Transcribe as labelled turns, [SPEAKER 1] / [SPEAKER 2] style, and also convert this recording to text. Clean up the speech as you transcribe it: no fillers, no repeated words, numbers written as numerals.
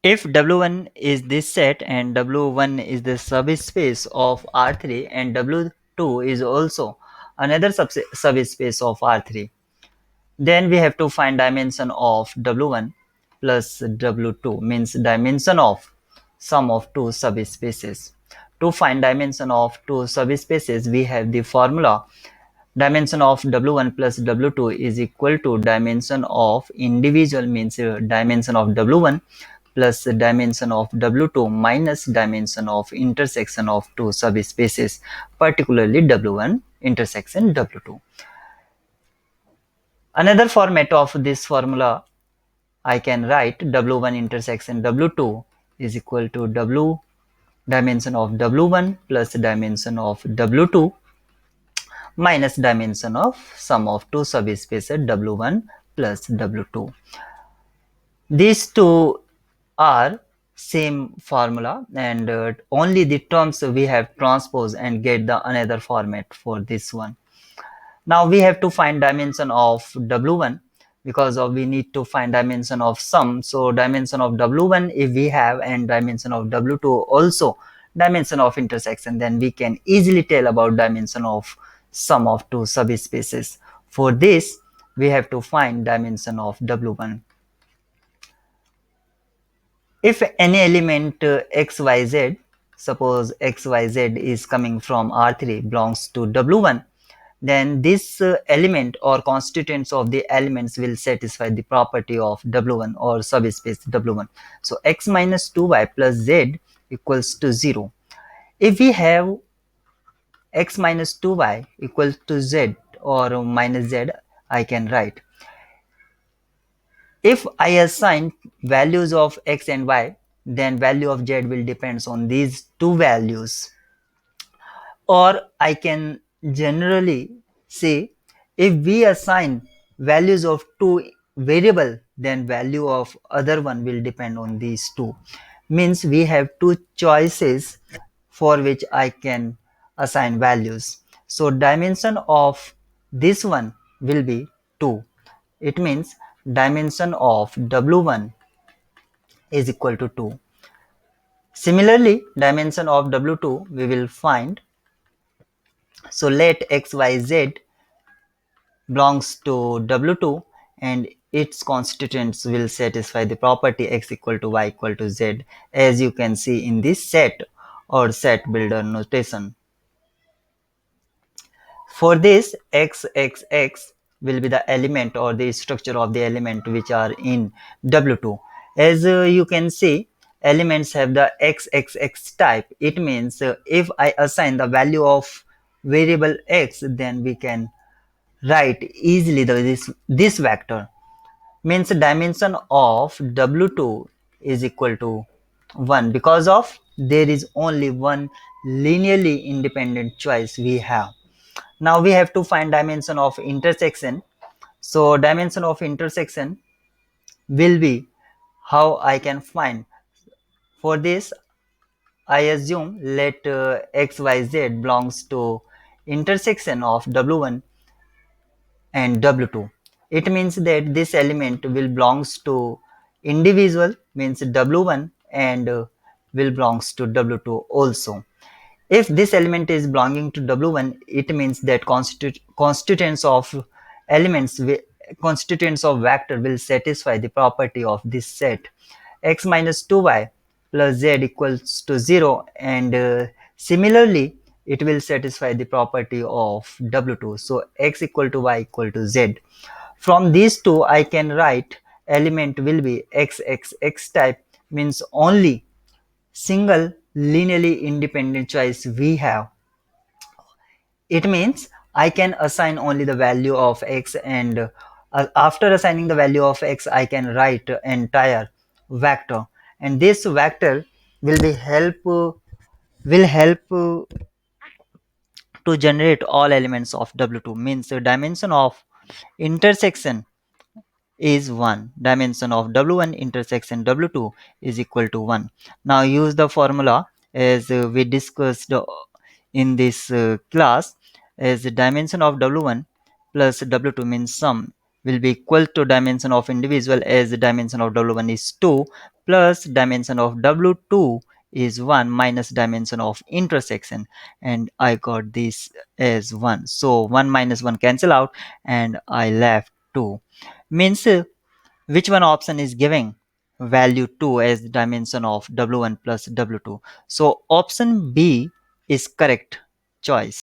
[SPEAKER 1] If W1 is this set and W1 is the subspace of R3 and W2 is also another subspace of R3, then we have to find dimension of W1 plus W2, means dimension of sum of two subspaces. To find dimension of two subspaces, we have the formula dimension of W1 plus W2 is equal to dimension of individual, means dimension of W1 plus dimension of W2 minus dimension of intersection of two subspaces, particularly W1 intersection W2. Another format of this formula, I can write W1 intersection W2 is equal to W dimension of W1 plus dimension of W2 minus dimension of sum of two subspaces W1 plus W2. These two are same formula, and only the terms we have transposed and get the another format for this one. Now we have to find dimension of W1 because of we need to find dimension of sum. So dimension of W1 if we have, and dimension of W2 also dimension of intersection, then we can easily tell about dimension of sum of two subspaces. For this we have to find dimension of W1. If any element xyz, suppose xyz is coming from R3 belongs to W1, then this element or constituents of the elements will satisfy the property of W1 or subspace W1. So x minus 2y plus z equals to 0. If we have x minus 2y equals to z or minus z, I can write, if I assign values of x and y, then value of z will depends on these two values. Or I can generally say, if we assign values of two variable, then value of other one will depend on these two. Means we have two choices for which I can assign values. So dimension of this one will be 2. It means dimension of W1 is equal to 2. Similarly, dimension of W2 we will find. So let xyz belongs to W2 and its constituents will satisfy the property x equal to y equal to z, as you can see in this set or set builder notation. For this, x will be the element or the structure of the element which are in W2. As you can see, elements have the xxx type. It means if I assign the value of variable x, then we can write easily this vector. Means dimension of W2 is equal to 1 because of there is only one linearly independent choice we have. Now we have to find dimension of intersection. So dimension of intersection will be how I can find. For this, I assume let xyz belongs to intersection of W1 and W2. It means that this element will belongs to individual, means W1, and will belongs to W2 also. If this element is belonging to W1, it means that constituents of elements, constituents of vector will satisfy the property of this set. X minus 2y plus z equals to 0, and similarly it will satisfy the property of W2. So x equal to y equal to z. From these two I can write element will be xxx type, means only single linearly independent choice we have. It means I can assign only the value of x, and after assigning the value of x I can write entire vector, and this vector will be help to generate all elements of W2. Means the dimension of intersection is 1, dimension of W1 intersection W2 is equal to 1. Now use the formula as we discussed in this class, as the dimension of W1 plus W2 means sum will be equal to dimension of individual, as the dimension of W1 is 2 plus dimension of W2 is 1 minus dimension of intersection, and I got this as 1. So 1 minus 1 cancel out and I left 2. Means which one option is giving value 2 as the dimension of W1 plus W2? So option B is correct choice.